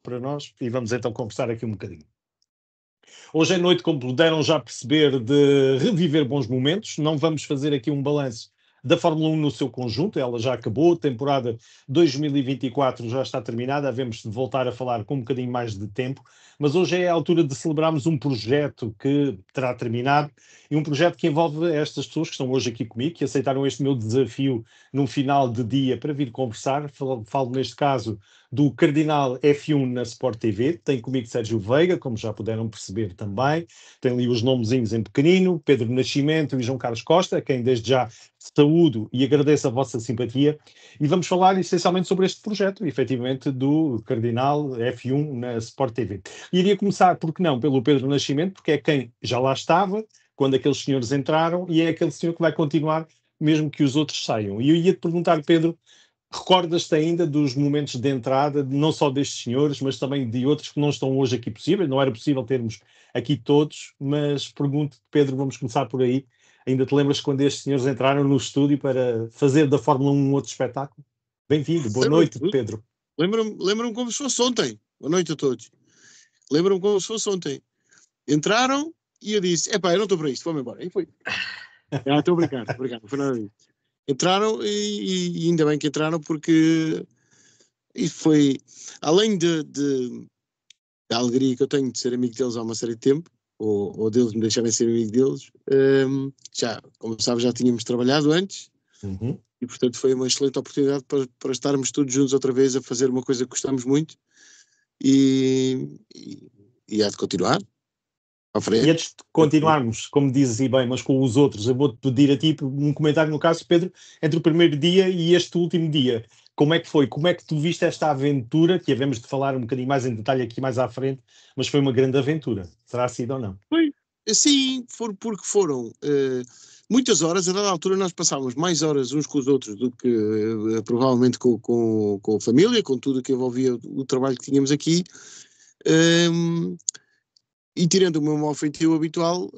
para nós e vamos então conversar aqui um bocadinho. Hoje é noite, como puderam já perceber, de reviver bons momentos. Não vamos fazer aqui um balanço da Fórmula 1 no seu conjunto, ela já acabou, a temporada 2024 já está terminada, havemos de voltar a falar com um bocadinho mais de tempo, mas hoje é a altura de celebrarmos um projeto que terá terminado e um projeto que envolve estas pessoas que estão hoje aqui comigo, que aceitaram este meu desafio num final de dia para vir conversar. Falo neste caso do Cardinal F1 na Sport TV, tem comigo Sérgio Veiga, como já puderam perceber também, tem ali os nomezinhos em pequenino, Pedro Nascimento e João Carlos Costa, a quem desde já saúdo e agradeço a vossa simpatia, e vamos falar essencialmente sobre este projeto, efetivamente, do Cardinal F1 na Sport TV. E iria começar, porque não, pelo Pedro Nascimento, porque é quem já lá estava, quando aqueles senhores entraram, e é aquele senhor que vai continuar, mesmo que os outros saiam. E eu ia-te perguntar, Pedro, recordas-te ainda dos momentos de entrada, não só destes senhores, mas também de outros que não estão hoje aqui possíveis? Não era possível termos aqui todos, mas pergunto, Pedro, vamos começar por aí. Ainda te lembras quando estes senhores entraram no estúdio para fazer da Fórmula 1 um outro espetáculo? Bem-vindo, boa noite, Pedro. Lembro-me como se fosse ontem. Boa noite a todos. Lembro-me como se fosse ontem. Entraram e eu disse, eu não estou para isto, vou-me embora. E foi. Estou a brincar, não foi nada disso. Entraram e ainda bem que entraram, porque isso foi, além da alegria que eu tenho de ser amigo deles há uma série de tempo, ou deles me deixarem ser amigo deles, já, como sabes, já tínhamos trabalhado antes, e portanto foi uma excelente oportunidade para estarmos todos juntos outra vez a fazer uma coisa que gostamos muito, e há de continuar. E antes de continuarmos, como dizes e bem, mas com os outros, eu vou-te pedir a ti um comentário, no caso, Pedro, entre o primeiro dia e este último dia. Como é que foi? Como é que tu viste esta aventura, que havemos de falar um bocadinho mais em detalhe aqui mais à frente, mas foi uma grande aventura. Será sido ou não? Foi. Sim, porque foram muitas horas. A dada altura nós passávamos mais horas uns com os outros do que provavelmente com a família, com tudo o que envolvia o trabalho que tínhamos aqui. E tirando o meu mau feitio habitual,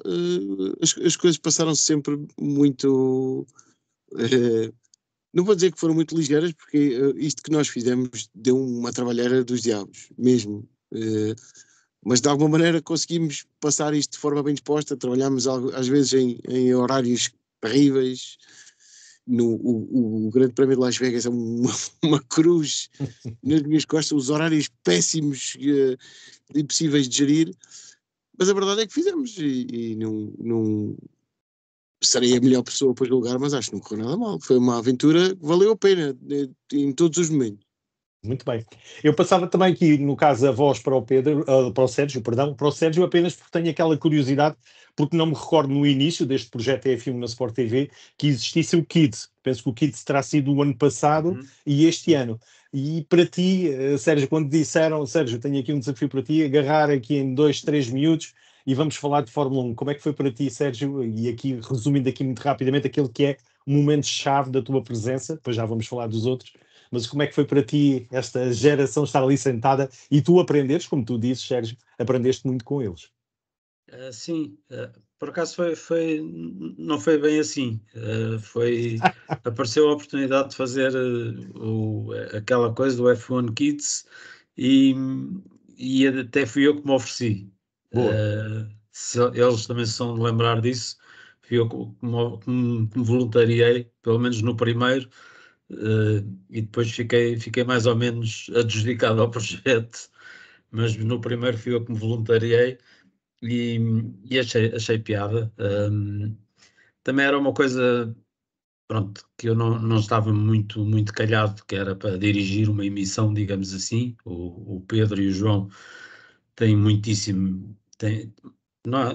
as coisas passaram sempre muito... não vou dizer que foram muito ligeiras, porque isto que nós fizemos deu uma trabalheira dos diabos, mesmo. Mas de alguma maneira conseguimos passar isto de forma bem disposta. Trabalhámos às vezes em horários terríveis. O Grande Prémio de Las Vegas é uma cruz nas minhas costas, os horários péssimos, impossíveis de gerir. Mas a verdade é que fizemos, e não serei a melhor pessoa para julgar, mas acho que não correu nada mal. Foi uma aventura que valeu a pena em todos os momentos. Muito bem. Eu passava também aqui, no caso, a voz para o Pedro, para o Sérgio, perdão, para o Sérgio apenas porque tenho aquela curiosidade, porque não me recordo no início deste projeto F1 na Sport TV que existisse o Kids. Penso que o Kids terá sido o ano passado e este ano. E para ti, Sérgio, quando disseram, Sérgio, tenho aqui um desafio para ti, agarrar aqui em 2, 3 minutos e vamos falar de Fórmula 1. Como é que foi para ti, Sérgio? E aqui, resumindo aqui muito rapidamente, aquele que é o momento-chave da tua presença, depois já vamos falar dos outros, mas como é que foi para ti esta geração estar ali sentada e tu aprenderes, como tu dizes, Sérgio, aprendeste muito com eles? Sim, por acaso não foi bem assim. Apareceu a oportunidade de fazer aquela coisa do F1 Kids e até fui eu que me ofereci. Eles também se são de lembrar disso, fui eu que me voluntariei, pelo menos no primeiro, e depois fiquei mais ou menos adjudicado ao projeto, mas no primeiro fui eu que me voluntariei. E achei piada. Também era uma coisa, pronto, que eu não estava muito calhado, que era para dirigir uma emissão, digamos assim. O Pedro e o João têm muitíssimo...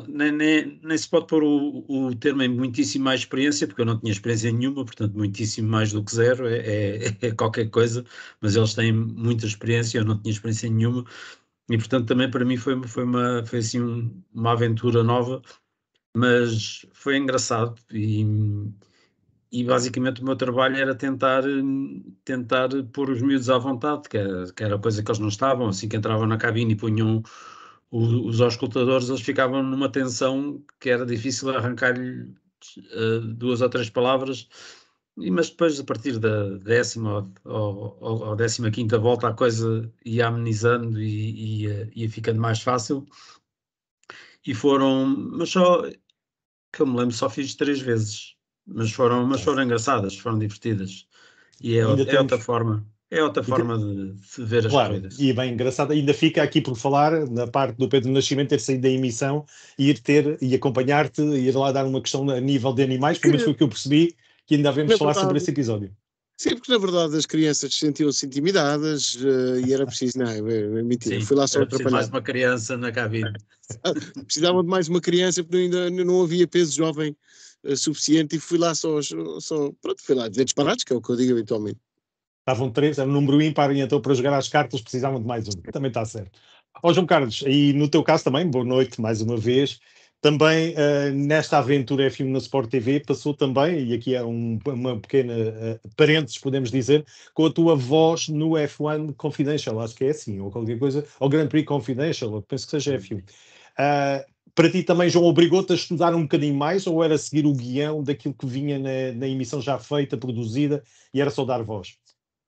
nem se pode pôr o termo em muitíssimo mais experiência, porque eu não tinha experiência nenhuma, portanto muitíssimo mais do que zero é qualquer coisa, mas eles têm muita experiência, eu não tinha experiência nenhuma. E portanto também para mim foi assim uma aventura nova, mas foi engraçado e basicamente o meu trabalho era tentar pôr os miúdos à vontade, que era coisa que eles não estavam. Assim que entravam na cabine e punham os auscultadores, eles ficavam numa tensão que era difícil arrancar-lhe 2 ou 3 palavras, Mas depois, a partir da 10ª ou 15ª volta, a coisa ia amenizando e ia ficando mais fácil. E mas só, que eu me lembro, só fiz 3 vezes. Mas foram engraçadas, foram divertidas. E Ainda é outra temos. forma. É outra ainda- forma de se ver as Claro, corridas. e bem engraçado, ainda fica aqui por falar, na parte do Pedro Nascimento, ter saído da emissão e ir ter e acompanhar-te, e ir lá dar uma questão a nível de animais, pelo menos foi o que eu percebi, que ainda devemos Na falar sobre verdade, esse episódio. sim, porque na verdade as crianças sentiam-se intimidadas e era preciso, não, é mentira, Sim, fui lá só era preciso mais atrapalhar. uma criança na cabine. Precisavam de mais uma criança porque ainda não havia peso jovem suficiente e fui lá pronto, fui lá dizer disparados, que é o que eu digo habitualmente. Estavam 3, era um número ímpar, e então para jogar às cartas precisavam de mais um. Também está certo. Ó João Carlos, e no teu caso também, boa noite mais uma vez. Também nesta aventura F1 na Sport TV passou também, e aqui é uma pequena parênteses, podemos dizer, com a tua voz no F1 Confidential, acho que é assim, ou qualquer coisa, ou Grand Prix Confidential, penso que seja F1. Para ti também, João, obrigou-te a estudar um bocadinho mais, ou era seguir o guião daquilo que vinha na emissão já feita, produzida, e era só dar voz?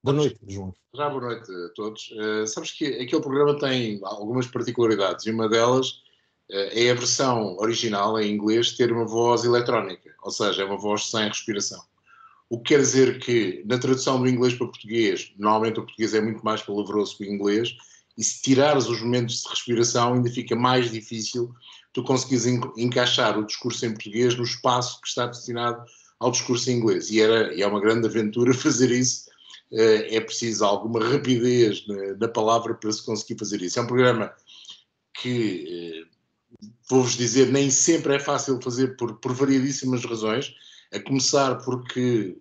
Boa noite, João. Já boa noite a todos. Sabes que aquele programa tem algumas particularidades e uma delas é a versão original em inglês ter uma voz eletrónica, ou seja, é uma voz sem respiração. O que quer dizer que na tradução do inglês para português, normalmente o português é muito mais palavroso que o inglês, e se tirares os momentos de respiração ainda fica mais difícil tu conseguires encaixar o discurso em português no espaço que está destinado ao discurso em inglês. E é uma grande aventura fazer isso. É preciso alguma rapidez na palavra para se conseguir fazer isso. É um programa que, vou-vos dizer, nem sempre é fácil fazer por variedíssimas razões, a começar porque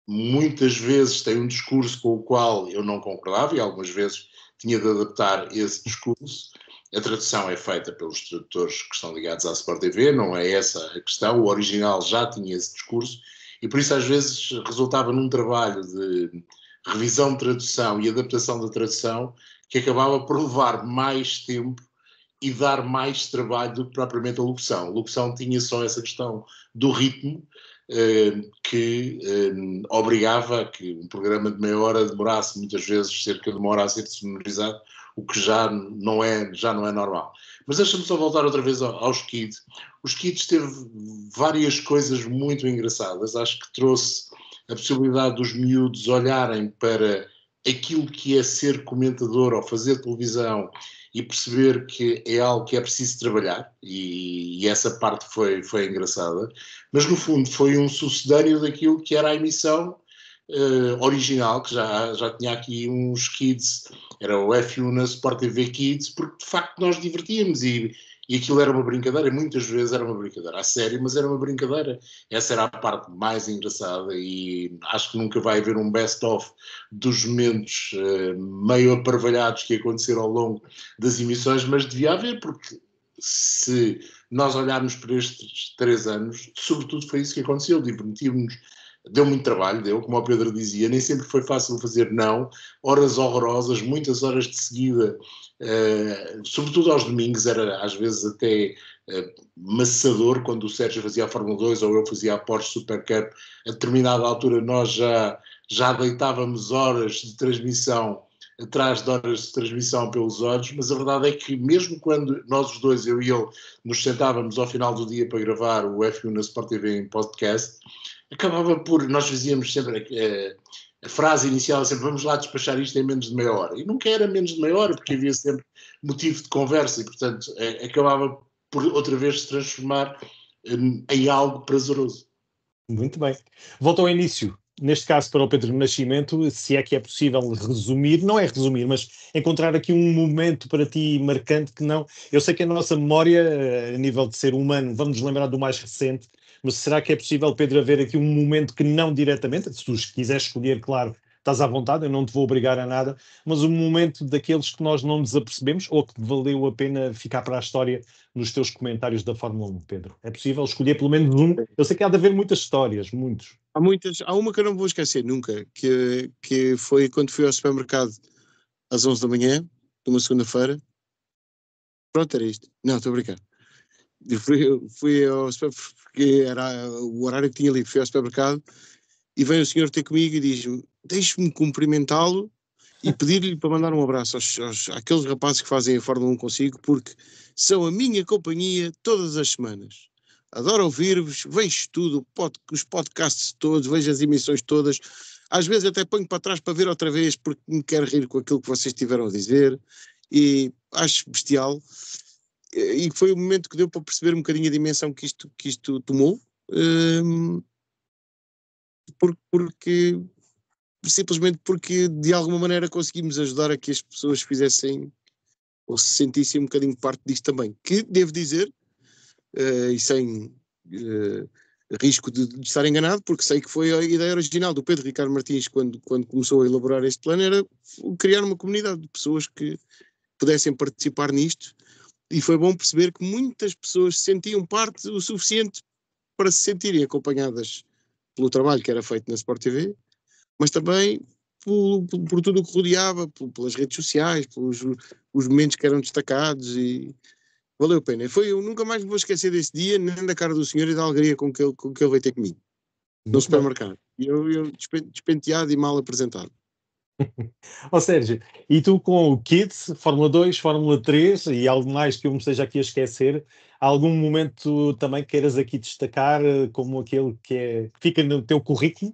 muitas vezes tem um discurso com o qual eu não concordava e algumas vezes tinha de adaptar esse discurso. A tradução é feita pelos tradutores que estão ligados à Sport TV, não é essa a questão, o original já tinha esse discurso e por isso às vezes resultava num trabalho de revisão de tradução e adaptação da tradução que acabava por levar mais tempo e dar mais trabalho do que propriamente a locução. A locução tinha só essa questão do ritmo, que obrigava a que um programa de meia hora demorasse muitas vezes cerca de uma hora a ser sonorizado, o que já não é normal. Mas deixa-me só voltar outra vez aos Kids. Os Kids teve várias coisas muito engraçadas. Acho que trouxe a possibilidade dos miúdos olharem para aquilo que é ser comentador ou fazer televisão e perceber que é algo que é preciso trabalhar, e essa parte foi engraçada, mas no fundo foi um sucedâneo daquilo que era a emissão original, que já tinha aqui uns Kids, era o F1 na Sport TV Kids, porque de facto nós divertíamos e aquilo era uma brincadeira, e muitas vezes era uma brincadeira a sério, mas era uma brincadeira. Essa era a parte mais engraçada e acho que nunca vai haver um best-of dos momentos meio aparvalhados que aconteceram ao longo das emissões, mas devia haver, porque se nós olharmos para estes 3 anos, sobretudo foi isso que aconteceu, divertimos-nos. Deu muito trabalho, como o Pedro dizia, nem sempre foi fácil fazer horas horrorosas, muitas horas de seguida, sobretudo aos domingos, era às vezes até maçador, quando o Sérgio fazia a Fórmula 2 ou eu fazia a Porsche Super Cup, a determinada altura nós já deitávamos horas de transmissão atrás de horas de transmissão pelos olhos, mas a verdade é que mesmo quando nós os dois, eu e ele, nos sentávamos ao final do dia para gravar o F1 na Sport TV em podcast, acabava por, nós fazíamos sempre a frase inicial, sempre vamos lá despachar isto em menos de meia hora, e nunca era menos de meia hora, porque havia sempre motivo de conversa, e portanto acabava por outra vez se transformar em algo prazeroso. Muito bem. Volto ao início. Neste caso, para o Pedro Nascimento, se é que é possível resumir, não é resumir, mas encontrar aqui um momento para ti marcante que não. Eu sei que a nossa memória, a nível de ser humano, vamos nos lembrar do mais recente, mas será que é possível, Pedro, haver aqui um momento que não diretamente, se tu quiseres escolher, claro, estás à vontade, eu não te vou obrigar a nada, mas um momento daqueles que nós não nos apercebemos ou que valeu a pena ficar para a história nos teus comentários da Fórmula 1, Pedro? É possível escolher pelo menos um? Eu sei que há de haver muitas histórias, muitos. Há uma que eu não vou esquecer nunca, que foi quando fui ao supermercado às 11 da manhã, de uma segunda-feira. Pronto, era isto. Não, estou a brincar. Fui ao supermercado, porque era o horário que tinha ali. Fui ao supermercado e vem o senhor ter comigo e diz-me, deixe-me cumprimentá-lo e pedir-lhe para mandar um abraço àqueles rapazes que fazem a Fórmula 1 consigo, porque são a minha companhia todas as semanas. Adoro ouvir-vos, vejo tudo, os podcasts todos, vejo as emissões todas, às vezes até ponho para trás para ver outra vez porque me quero rir com aquilo que vocês tiveram a dizer, e acho bestial, e foi o momento que deu para perceber um bocadinho a dimensão que isto tomou, simplesmente porque de alguma maneira conseguimos ajudar a que as pessoas fizessem ou se sentissem um bocadinho parte disto também, que devo dizer, e sem risco de estar enganado, porque sei que foi a ideia original do Pedro Ricardo Martins quando começou a elaborar este plano, era criar uma comunidade de pessoas que pudessem participar nisto, e foi bom perceber que muitas pessoas se sentiam parte o suficiente para se sentirem acompanhadas pelo trabalho que era feito na Sport TV, mas também por tudo o que rodeava, pelas redes sociais, pelos os momentos que eram destacados, e valeu a pena. Eu nunca mais me vou esquecer desse dia, nem da cara do senhor e da alegria com que ele veio ter comigo, no supermercado. E eu despenteado e mal apresentado. Sérgio, e tu com o Kids, Fórmula 2, Fórmula 3 e algo mais que eu me esteja aqui a esquecer, há algum momento também queiras aqui destacar como aquele que fica no teu currículo?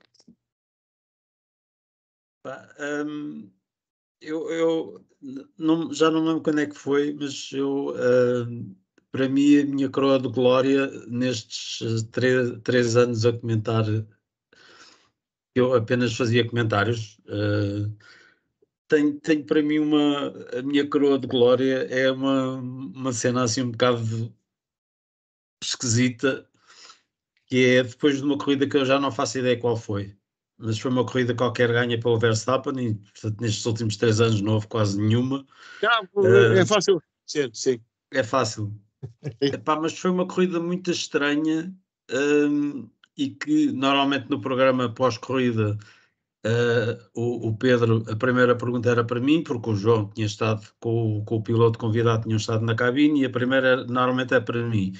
Eu já não lembro quando é que foi, mas para mim a minha coroa de glória nestes 3 anos a comentar, eu apenas fazia comentários, tenho para mim a minha coroa de glória é uma cena assim um bocado esquisita, que é depois de uma corrida que eu já não faço ideia qual foi, mas foi uma corrida qualquer ganha pelo Verstappen e portanto, nestes últimos 3 anos não houve quase nenhuma. É fácil, sim. É fácil. Epá, mas foi uma corrida muito estranha, e que normalmente no programa pós-corrida o Pedro, a primeira pergunta era para mim, porque o João tinha estado com o piloto convidado, tinham estado na cabine, e a primeira normalmente é para mim.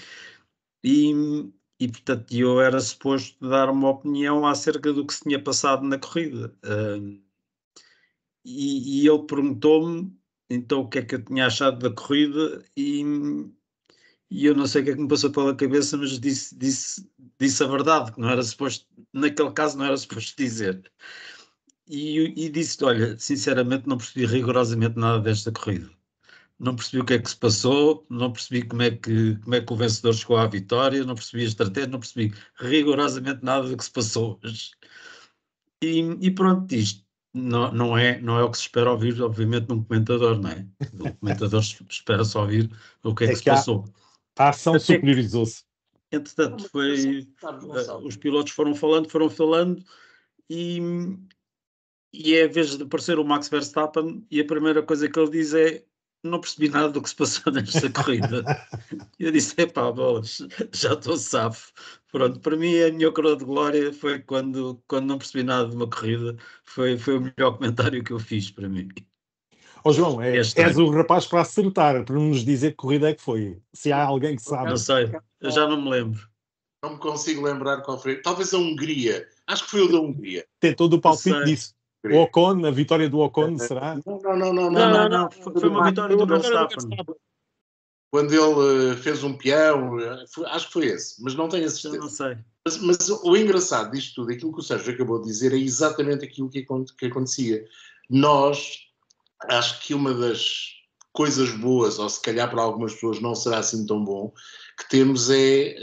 E portanto eu era suposto dar uma opinião acerca do que se tinha passado na corrida. E ele perguntou-me então o que é que eu tinha achado da corrida, e eu não sei o que é que me passou pela cabeça, mas disse a verdade, que não era suposto, naquele caso não era suposto dizer. E disse, olha, sinceramente não percebi rigorosamente nada desta corrida. Não percebi o que é que se passou, não percebi como é que o vencedor chegou à vitória, não percebi a estratégia, não percebi rigorosamente nada do que se passou. E pronto, isto não é o que se espera ouvir, obviamente, num comentador, não é? O comentador espera só ouvir o que é que se passou. A ação superiorizou-se. Entretanto, os pilotos foram falando, e é a vez de aparecer o Max Verstappen, e a primeira coisa que ele diz é: não percebi nada do que se passou nesta corrida. Eu disse: epá, bolas, já estou safo. Pronto, para mim a minha coroa de glória foi quando não percebi nada de uma corrida, foi o melhor comentário que eu fiz para mim. João, és o rapaz para acertar, para nos dizer que corrida é que foi. Se há alguém que sabe. Não sei, eu já não me lembro. Não me consigo lembrar qual foi. Talvez a Hungria. Acho que foi o da Hungria. Tem todo o palpite disso. O Ocon, a vitória do Ocon, será? Não. Foi uma vitória do Verstappen. Quando ele fez um peão, acho que foi esse, mas não tenho a certeza. Eu não sei. Mas o engraçado disto tudo, aquilo que o Sérgio acabou de dizer, é exatamente aquilo que acontecia. Nós, acho que uma das coisas boas, ou se calhar para algumas pessoas não será assim tão bom, que temos é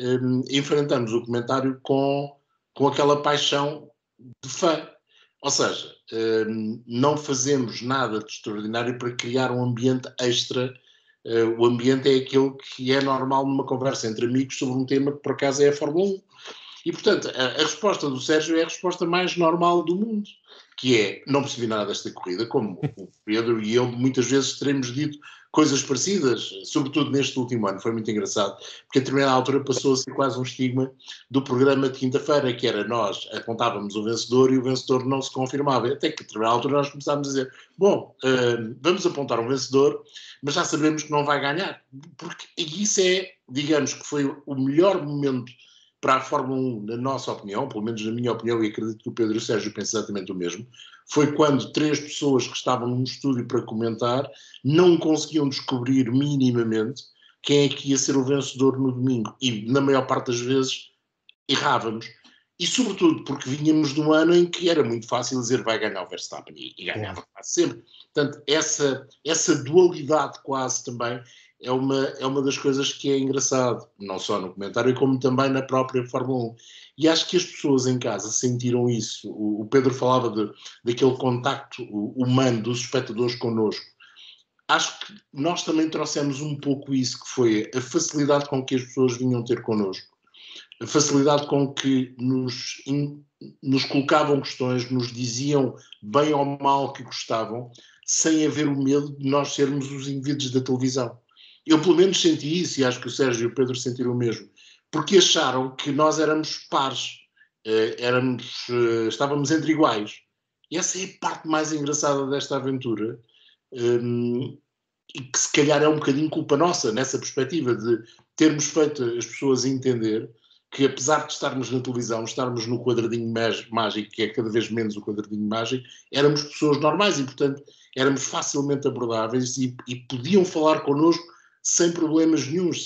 enfrentamos o comentário com aquela paixão de fã. Ou seja, não fazemos nada de extraordinário para criar um ambiente extra. O ambiente é aquele que é normal numa conversa entre amigos sobre um tema que por acaso é a Fórmula 1. E, portanto, a resposta do Sérgio é a resposta mais normal do mundo, que é: não percebi nada desta corrida, como o Pedro e eu muitas vezes teremos dito coisas parecidas, sobretudo neste último ano. Foi muito engraçado, porque a determinada altura passou-se quase um estigma do programa de quinta-feira, que era nós apontávamos o vencedor e o vencedor não se confirmava. Até que a determinada altura nós começámos a dizer: bom, vamos apontar um vencedor, mas já sabemos que não vai ganhar. Porque isso é, digamos que foi o melhor momento para a Fórmula 1, na nossa opinião, pelo menos na minha opinião, e acredito que o Pedro e o Sérgio pensam exatamente o mesmo, foi quando 3 pessoas que estavam num estúdio para comentar não conseguiam descobrir minimamente quem é que ia ser o vencedor no domingo. E, na maior parte das vezes, errávamos. E, sobretudo, porque vínhamos de um ano em que era muito fácil dizer vai ganhar o Verstappen, e ganhava quase sempre. Portanto, essa dualidade quase também é uma das coisas que é engraçado, não só no comentário, como também na própria Fórmula 1. E acho que as pessoas em casa sentiram isso. O Pedro falava daquele contacto humano dos espectadores connosco. Acho que nós também trouxemos um pouco isso, que foi a facilidade com que as pessoas vinham ter connosco, a facilidade com que nos colocavam questões, nos diziam bem ou mal que gostavam, sem haver o medo de nós sermos os indivíduos da televisão. Eu pelo menos senti isso, e acho que o Sérgio e o Pedro sentiram o mesmo, porque acharam que nós éramos pares, estávamos entre iguais. E essa é a parte mais engraçada desta aventura, e que se calhar é um bocadinho culpa nossa, nessa perspectiva de termos feito as pessoas entender que, apesar de estarmos na televisão, estarmos no quadradinho mágico, que é cada vez menos o quadradinho mágico, éramos pessoas normais e, portanto, éramos facilmente abordáveis e podiam falar connosco sem problemas nenhuns,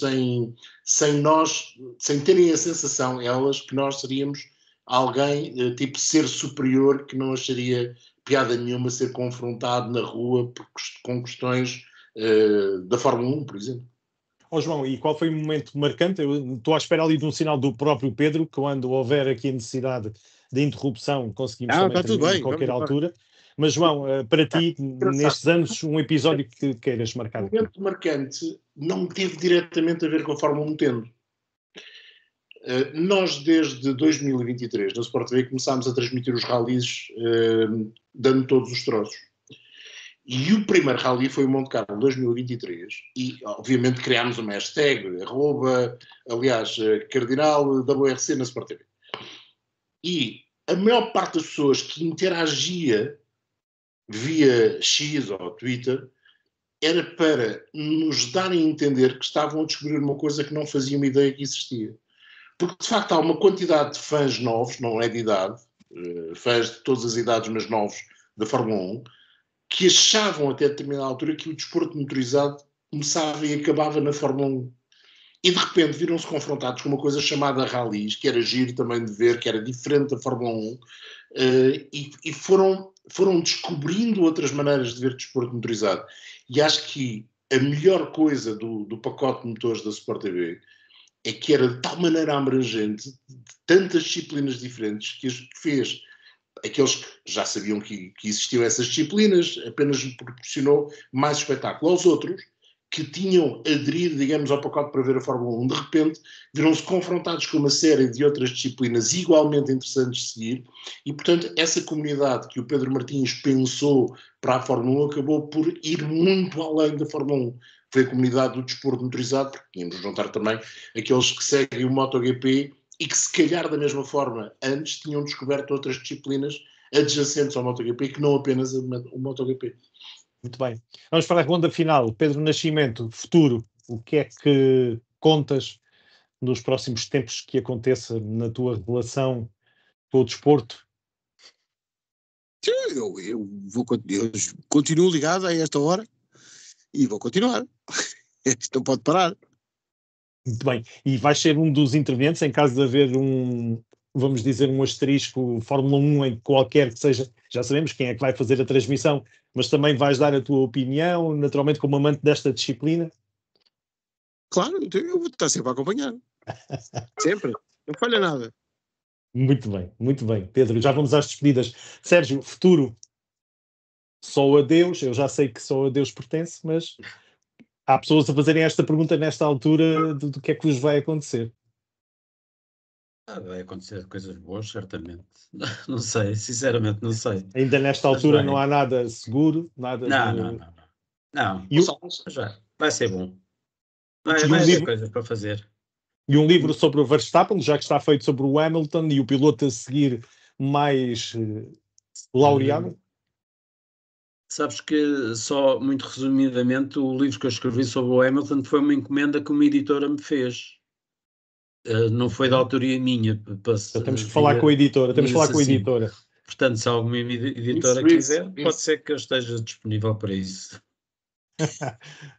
sem terem a sensação, elas, que nós seríamos alguém, tipo ser superior, que não acharia piada nenhuma ser confrontado na rua com questões da Fórmula 1, por exemplo. João, e qual foi o momento marcante? Eu estou à espera ali de um sinal do próprio Pedro, que quando houver aqui a necessidade de interrupção, conseguimos também terminar em qualquer altura. Mas, João, para ti, nestes anos, um episódio que queiras marcar? O momento marcante não teve diretamente a ver com a Fórmula 1 tendo. Nós, desde 2023, na Sport TV, começámos a transmitir os rallies dando todos os troços. E o primeiro rally foi o Monte Carlo 2023 e, obviamente, criámos uma hashtag, Cardinal WRC na Sport TV. E a maior parte das pessoas que interagia via X ou Twitter era para nos darem a entender que estavam a descobrir uma coisa que não faziam ideia que existia. Porque, de facto, há uma quantidade de fãs novos, não é de idade, fãs de todas as idades, mas novos, da Fórmula 1, que achavam até determinada altura que o desporto motorizado começava e acabava na Fórmula 1. E de repente viram-se confrontados com uma coisa chamada rallies, que era giro também de ver, que era diferente da Fórmula 1, e foram descobrindo outras maneiras de ver desporto motorizado. E acho que a melhor coisa do pacote de motores da Sport TV é que era de tal maneira abrangente, de tantas disciplinas diferentes, que fez aqueles que já sabiam que existiam essas disciplinas, apenas proporcionou mais espetáculo. Aos outros, que tinham aderido, digamos, ao pacote para ver a Fórmula 1, de repente viram-se confrontados com uma série de outras disciplinas igualmente interessantes de seguir e, portanto, essa comunidade que o Pedro Martins pensou para a Fórmula 1 acabou por ir muito além da Fórmula 1. Foi a comunidade do desporto motorizado, porque tínhamos de juntar também aqueles que seguem o MotoGP e que, se calhar, da mesma forma, antes tinham descoberto outras disciplinas adjacentes ao MotoGP, que não apenas o MotoGP. Muito bem. Vamos para a ronda final. Pedro Nascimento, futuro. O que é que contas nos próximos tempos que aconteça na tua relação com o desporto? Eu continuo ligado a esta hora e vou continuar. Isto não pode parar. Muito bem. E vais ser um dos intervenientes em caso de haver vamos dizer, um asterisco Fórmula 1 em qualquer que seja, já sabemos quem é que vai fazer a transmissão, mas também vais dar a tua opinião, naturalmente como amante desta disciplina? Claro, eu vou estar sempre a acompanhar. Sempre. Não falha nada. Muito bem, muito bem. Pedro, já vamos às despedidas. Sérgio, futuro. Só a Deus, eu já sei que só a Deus pertence, mas há pessoas a fazerem esta pergunta nesta altura do que é que vos vai acontecer. Vai acontecer coisas boas, certamente. Não sei, sinceramente não sei. Ainda nesta altura não há nada seguro, nada Não. Vai ser bom. Vai haver coisas para fazer. E um livro sobre o Verstappen, já que está feito sobre o Hamilton e o piloto a seguir mais laureado? Sabes que, só muito resumidamente, o livro que eu escrevi sobre o Hamilton foi uma encomenda que uma editora me fez. não foi da autoria minha. Então temos que falar com a editora. Temos que falar com a editora. Portanto, se alguma editora quiser, pode ser que eu esteja disponível para isso.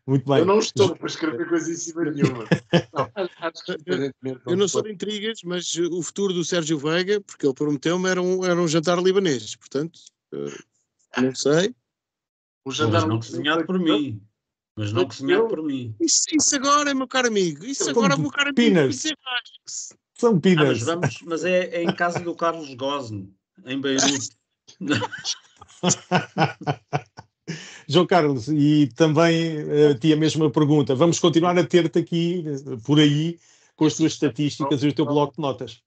Muito bem. Eu não estou para escrever coisa em cima nenhuma. Não, acho que eu não sou de intrigas, mas o futuro do Sérgio Veiga, porque ele prometeu-me, era um jantar libanês. Portanto, não sei. Mas não cozinhado por mim. Mas não cozinhado por mim. Isso agora, meu caro amigo. Isso agora, meu caro amigo. Isso é São peanuts. Mas é em casa do Carlos Gosne, em Beirute. João Carlos, e também a mesma pergunta. Vamos continuar a ter-te aqui, por aí, com as tuas estatísticas e o teu bloco de notas.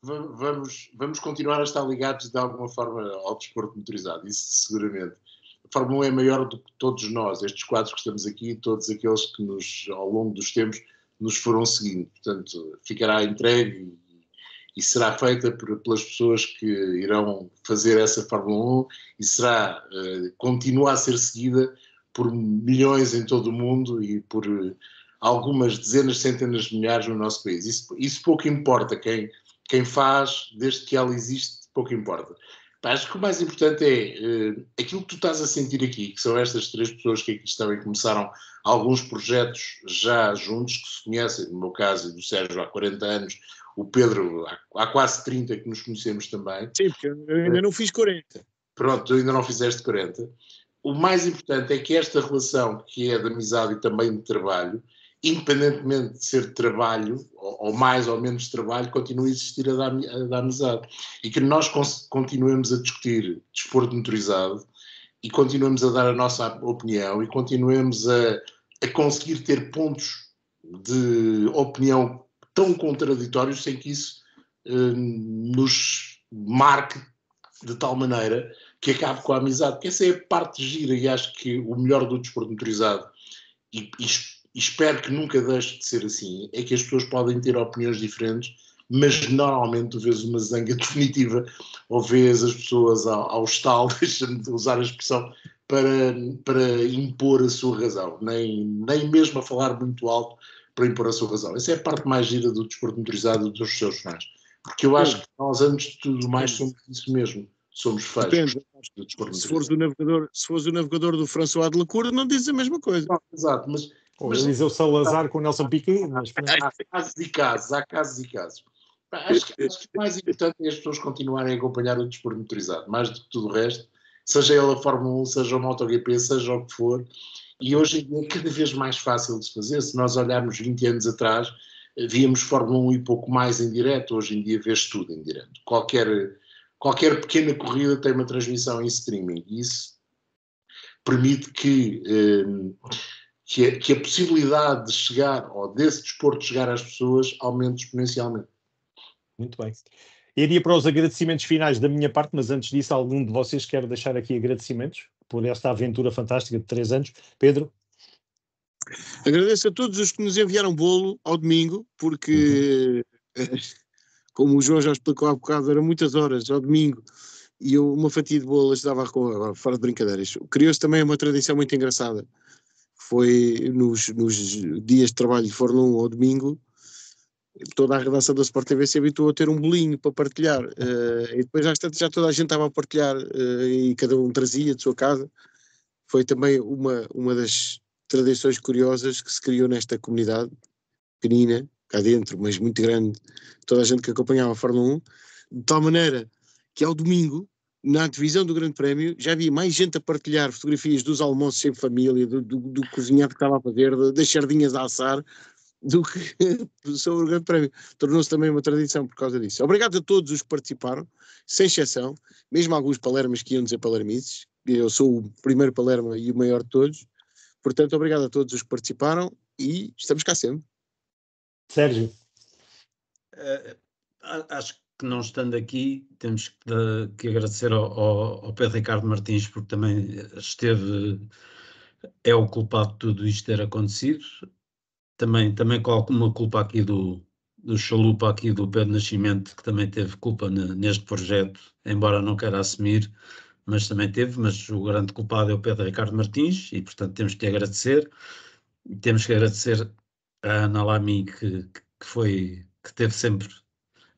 Vamos continuar a estar ligados de alguma forma ao desporto motorizado, isso seguramente. A Fórmula 1 é maior do que todos nós, estes quadros que estamos aqui, todos aqueles que ao longo dos tempos nos foram seguindo. Portanto, ficará entregue e será feita pelas pessoas que irão fazer essa Fórmula 1 e continua a ser seguida por milhões em todo o mundo e por algumas dezenas, centenas de milhares no nosso país. Isso pouco importa, quem faz, desde que ela existe, pouco importa. Acho que o mais importante é aquilo que tu estás a sentir aqui, que são estas 3 pessoas que aqui estão e começaram alguns projetos já juntos, que se conhecem, no meu caso e do Sérgio há 40 anos, o Pedro há quase 30 que nos conhecemos também. Sim, porque eu ainda não fiz 40. Pronto, tu ainda não fizeste 40. O mais importante é que esta relação, que é de amizade e também de trabalho, independentemente de ser de trabalho, ou mais ou menos de trabalho, continue a existir a da amizade. E que nós continuemos a discutir desporto motorizado e continuemos a dar a nossa opinião e continuemos a conseguir ter pontos de opinião tão contraditórios sem que isso nos marque de tal maneira que acabe com a amizade. Porque essa é a parte gira e acho que o melhor do desporto motorizado e espero que nunca deixe de ser assim, é que as pessoas podem ter opiniões diferentes, mas normalmente tu vês uma zanga definitiva ou vês as pessoas ao estalo, deixa-me usar a expressão, para impor a sua razão, nem mesmo a falar muito alto para impor a sua razão. Essa é a parte mais gira do desporto motorizado dos seus fãs, porque eu acho que nós, antes de tudo mais, somos isso mesmo, somos fãs do desporto motorizado. Se fores o navegador do François de Lacour, não dizes a mesma coisa. Não, exato, mas dizer o Salazar com o Nelson Piquet. Mas... Há casos e casos. Acho que o mais importante é as pessoas continuarem a acompanhar o desporto motorizado, mais do que tudo o resto, seja ele a Fórmula 1, seja o MotoGP, seja o que for. E hoje em dia é cada vez mais fácil de se fazer. Se nós olharmos 20 anos atrás, víamos Fórmula 1 e pouco mais em direto. Hoje em dia vês tudo em direto. Qualquer pequena corrida tem uma transmissão em streaming. Isso permite que a possibilidade de chegar, ou desse desporto chegar às pessoas, aumente exponencialmente. Muito bem. Iria para os agradecimentos finais da minha parte, mas antes disso, algum de vocês quer deixar aqui agradecimentos por esta aventura fantástica de 3 anos? Pedro? Agradeço a todos os que nos enviaram bolo ao domingo, porque, como o João já explicou há bocado, eram muitas horas ao domingo e uma fatia de bolo ajudava fora de brincadeiras. Criou-se também uma tradição muito engraçada. Foi nos dias de trabalho de Fórmula 1 ao domingo, toda a redação da Sport TV se habituou a ter um bolinho para partilhar, e depois já toda a gente estava a partilhar, e cada um trazia de sua casa. Foi também uma das tradições curiosas que se criou nesta comunidade pequenina, cá dentro, mas muito grande, toda a gente que acompanhava a Fórmula 1, de tal maneira que ao domingo, na divisão do Grande Prémio, já havia mais gente a partilhar fotografias dos almoços em família, do cozinhado que estava a fazer, das sardinhas a assar, do que sobre o Grande Prémio. Tornou-se também uma tradição por causa disso. Obrigado a todos os que participaram, sem exceção, mesmo alguns palermas que iam dizer palermices. Eu sou o primeiro palerma e o maior de todos. Portanto, obrigado a todos os que participaram e estamos cá sempre. Sérgio? Acho que não estando aqui, temos que agradecer ao Pedro Ricardo Martins, porque também é o culpado de tudo isto ter acontecido. Também com alguma culpa aqui do chalupa aqui do Pedro Nascimento, que também teve culpa neste projeto, embora não queira assumir, mas também teve. Mas o grande culpado é o Pedro Ricardo Martins e, portanto, temos que agradecer. Temos que agradecer a Ana Lamy, que que teve sempre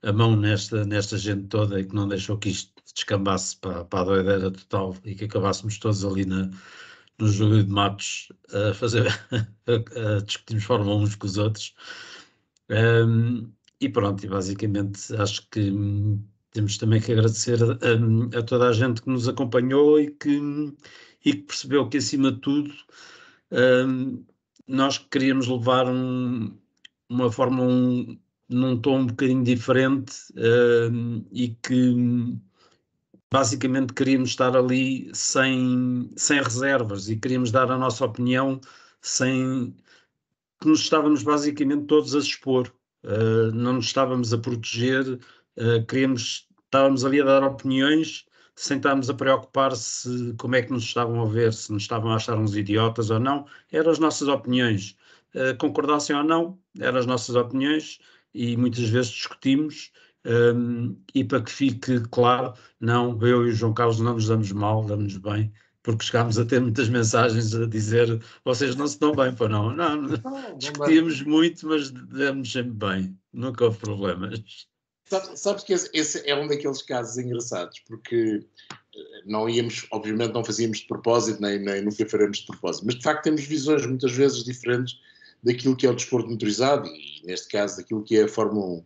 a mão nesta gente toda e que não deixou que isto descambasse para a doideira total e que acabássemos todos ali no jogo de matos a discutirmos Fórmula 1 uns com os outros. E pronto, e basicamente acho que temos também que agradecer a toda a gente que nos acompanhou e que percebeu que, acima de tudo, nós queríamos levar uma Fórmula 1 num tom um bocadinho diferente, e que basicamente queríamos estar ali sem reservas e queríamos dar a nossa opinião que nos estávamos basicamente todos a expor, não nos estávamos a proteger, estávamos ali a dar opiniões sem estarmos a preocupar-se como é que nos estavam a ver, se nos estavam a achar uns idiotas ou não. Eram as nossas opiniões, concordassem ou não, eram as nossas opiniões e muitas vezes discutimos, e para que fique claro, não, eu e o João Carlos não nos damos mal, damos-nos bem, porque chegámos a ter muitas mensagens a dizer vocês não se dão bem, pá, não, discutíamos muito, mas damos sempre bem, nunca houve problemas. Sabes que esse é um daqueles casos engraçados, porque não íamos, obviamente não fazíamos de propósito, nem nunca faremos de propósito, mas de facto temos visões muitas vezes diferentes daquilo que é o desporto motorizado e neste caso daquilo que é a Fórmula 1.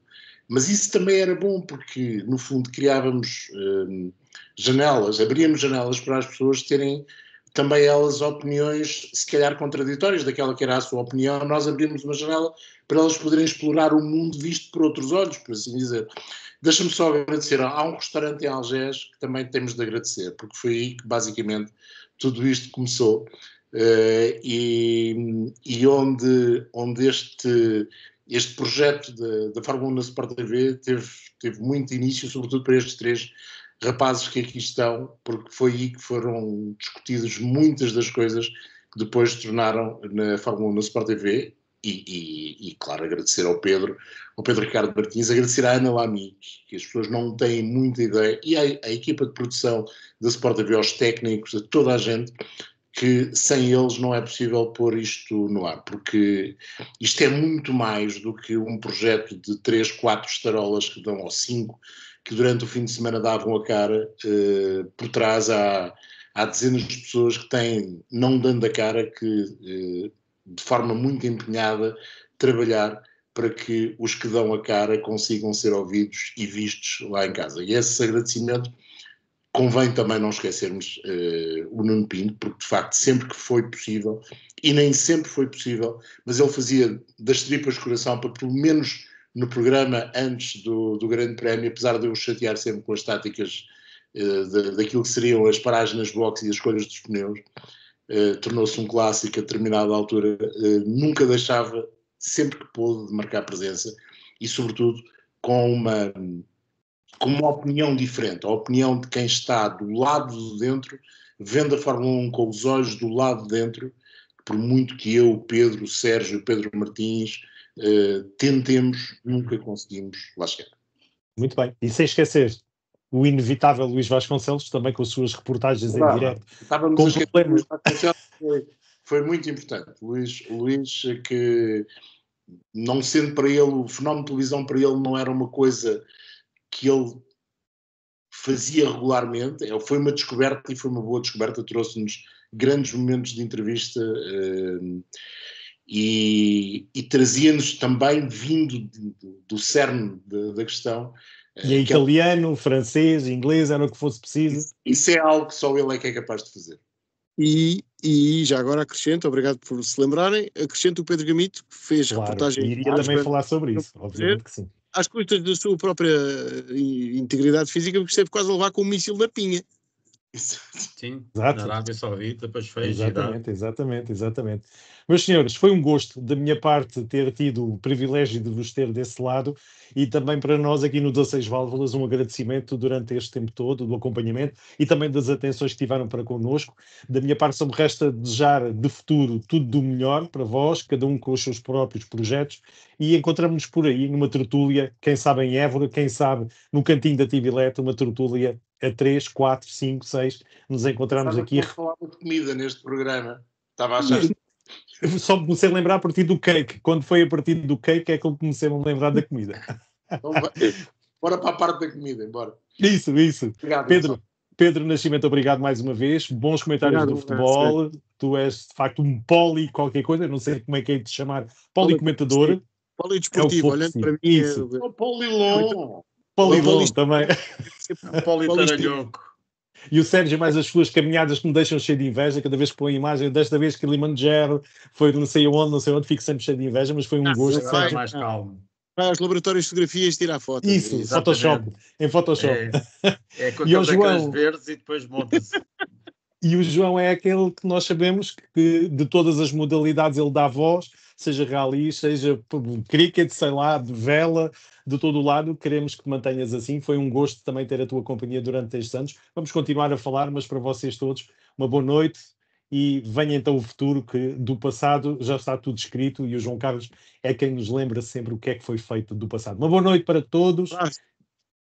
Mas isso também era bom porque no fundo criávamos janelas, abríamos janelas para as pessoas terem também elas opiniões se calhar contraditórias daquela que era a sua opinião. Nós abrimos uma janela para elas poderem explorar o mundo visto por outros olhos, por assim dizer. Deixa-me só agradecer, há um restaurante em Algés que também temos de agradecer, porque foi aí que basicamente tudo isto começou, e onde este projeto da Fórmula 1 na Sport TV teve muito início, sobretudo para estes 3 rapazes que aqui estão, porque foi aí que foram discutidas muitas das coisas que depois se tornaram na Fórmula 1 na Sport TV, e claro, agradecer ao Pedro Ricardo Martins, agradecer à Ana Lamy, que as pessoas não têm muita ideia, e à equipa de produção da Sport TV, aos técnicos, a toda a gente, que sem eles não é possível pôr isto no ar, porque isto é muito mais do que um projeto de 3, 4 estarolas que dão, ou 5, que durante o fim de semana davam a cara. Por trás há dezenas de pessoas que têm, não dando a cara, que de forma muito empenhada trabalhar para que os que dão a cara consigam ser ouvidos e vistos lá em casa. E esse agradecimento convém também não esquecermos o Nuno Pinto, porque de facto sempre que foi possível, e nem sempre foi possível, mas ele fazia das tripas de coração para, pelo menos no programa antes do Grande Prémio, apesar de eu chatear sempre com as táticas daquilo que seriam as paragens nas boxes e as escolhas dos pneus, tornou-se um clássico a determinada altura, nunca deixava, sempre que pôde, de marcar presença, e sobretudo com uma opinião diferente, a opinião de quem está do lado de dentro, vendo a Fórmula 1 com os olhos do lado de dentro, por muito que eu, o Pedro, o Sérgio, o Pedro Martins, tentemos, nunca conseguimos lá chegar. Muito bem. E sem esquecer o inevitável Luís Vasconcelos, também com as suas reportagens em direto. Estávamos a esquecer, Luís Vasconcelos foi muito importante. Luís, que não sendo para ele, o fenómeno de televisão para ele não era uma coisa que ele fazia regularmente, foi uma descoberta e foi uma boa descoberta, trouxe-nos grandes momentos de entrevista, e trazia-nos também, vindo do cerne da questão. E italiano, francês, inglês, era o que fosse preciso. Isso é algo que só ele é que é capaz de fazer. E já agora acrescento, obrigado por se lembrarem, acrescento o Pedro Gamito, que fez reportagem. Iria também falar sobre isso, obviamente que sim. Às custas da sua própria integridade física, porque esteve quase a levar com um míssil na pinha. Sim, exato. Na Arábia Saudita, depois fez. Exatamente. Meus senhores, foi um gosto da minha parte ter tido o privilégio de vos ter desse lado, e também para nós aqui no 16 Válvulas um agradecimento durante este tempo todo do acompanhamento e também das atenções que tiveram para connosco. Da minha parte só me resta desejar de futuro tudo do melhor para vós, cada um com os seus próprios projetos, e encontramos-nos por aí numa tertúlia, quem sabe em Évora, quem sabe no cantinho da Tivilete, uma tertúlia a 3, 4, 5, 6, nos encontramos aqui. Falava de comida neste programa. Estava a achar. Eu só me comecei a lembrar a partir do cake. Quando foi a partir do cake é que eu comecei a me lembrar da comida. Então, bora para a parte da comida, embora. Isso. Obrigado, Pedro Nascimento, obrigado mais uma vez. Bons comentários Obrigado, do futebol. Tu és, de facto, um poli qualquer coisa. Eu não sei como é que é de chamar. Policomentador. Polidesportivo, olhando para mim. Isso. O Paulilon. Polilon também. Politaralhoco. E o Sérgio, mais as suas caminhadas que me deixam cheio de inveja, cada vez que põe a imagem, desta vez que Kilimanjaro foi não sei onde, fico sempre cheio de inveja, mas foi um gosto. Agora Sérgio. mais calmo. Vai aos laboratórios de fotografias tirar fotos. Isso, Isso. Photoshop, em Photoshop. É com E o aqueles João? ecrãs verdes e depois monta-se. E o João é aquele que nós sabemos que de todas as modalidades ele dá voz, seja rally, seja cricket, sei lá, de vela, de todo o lado. Queremos que te mantenhas assim. Foi um gosto também ter a tua companhia durante estes anos. Vamos continuar a falar, mas para vocês todos, uma boa noite e venha então o futuro, que do passado já está tudo escrito e o João Carlos é quem nos lembra sempre o que é que foi feito do passado. Uma boa noite para todos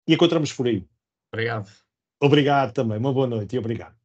e encontramos por aí. Obrigado. Obrigado também. Uma boa noite e obrigado.